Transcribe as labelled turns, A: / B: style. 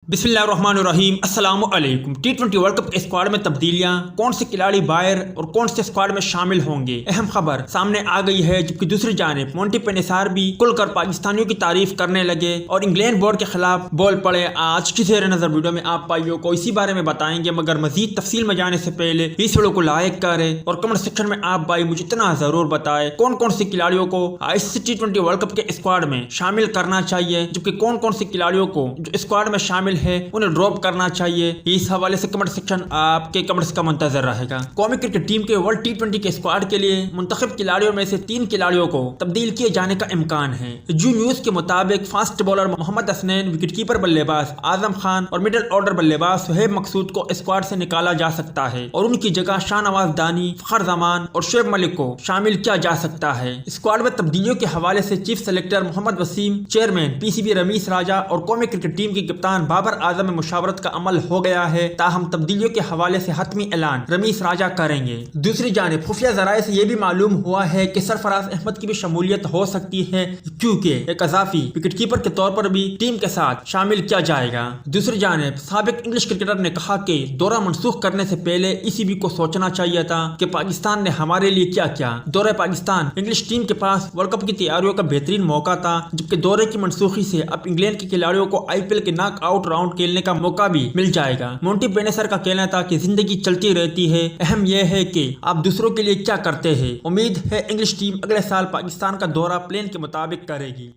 A: बिस्मिल्लाहिर्रहमानिर्रहीम अस्सलाम वालेकुम। टी20 वर्ल्ड कप स्क्वाड में तब्दीलियां, कौन से खिलाड़ी बाहर और कौन से स्क्वाड में शामिल होंगे, अहम खबर सामने आ गई है। जबकि दूसरी जानिब मोंटी पेनिसार भी खुलकर पाकिस्तानियों की तारीफ करने लगे और इंग्लैंड बोर्ड के खिलाफ बोल पड़े। आज की ज़ेर नज़र वीडियो में आप भाइयों को इसी बारे में बताएंगे, मगर मजीद तफसील में जाने से पहले इस वीडियो को लाइक करें और कमेंट सेक्शन में आप भाई मुझे इतना जरूर बताएं कौन कौन से खिलाड़ियों को ICC T20 वर्ल्ड कप के स्क्वाड में शामिल करना चाहिए, जबकि कौन कौन से खिलाड़ियों को जो स्क्वाड में शामिल है उन्हें ड्रॉप करना चाहिए। इस हवाले से कमेंट सेक्शन आपके कमेंट्स का मुंतजर रहेगा। कौमी क्रिकेट टीम के वर्ल्ड T20 के स्क्वाड के लिए मुंतखब खिलाड़ियों में से 3 खिलाड़ियों को तब्दील किए जाने का इम्कान है। जू न्यूज के मुताबिक fast bowler Mohammad Hasnain, wicket keeper बल्लेबाज आजम खान और मिडिल ऑर्डर बल्लेबाज सुहेब मकसूद को स्क्वाड से निकाला जा सकता है और उनकी जगह शाहनवाज दानी, फखर जमान और शुएब मलिक को शामिल किया जा सकता है। स्क्वाड में तब्दीलियों के हवाले से chief selector Mohammad Wasim, chairman PCB Ramiz Raja और कौमी क्रिकेट टीम की कप्तान बाबर आजम में मुशावरत का अमल हो गया है। ताहम तब्दीलियों के हवाले से हतमी ऐलान रमीश राजा करेंगे। दूसरी जानिब खुफिया जराए से यह भी मालूम हुआ है कि सरफराज अहमद की भी शमूलियत हो सकती है, क्योंकि एक अजाफी विकेट कीपर के तौर पर भी टीम के साथ शामिल किया जाएगा। दूसरी जानिब साबिक इंग्लिश क्रिकेटर ने कहा कि दौरा मनसूख करने से पहले ECB को सोचना चाहिए था कि पाकिस्तान ने हमारे लिए क्या किया। दौरे पाकिस्तान इंग्लिश टीम के पास वर्ल्ड कप की तैयारियों का बेहतरीन मौका था, जबकि दौरे की मनसूखी से अब इंग्लैंड के खिलाड़ियों को IPL के नॉक आउट राउंड खेलने का मौका भी मिल जाएगा। मोंटी पेनिसार का कहना था कि जिंदगी चलती रहती है, अहम यह है कि आप दूसरों के लिए क्या करते हैं। उम्मीद है इंग्लिश टीम अगले साल पाकिस्तान का दौरा प्लान के मुताबिक करेगी।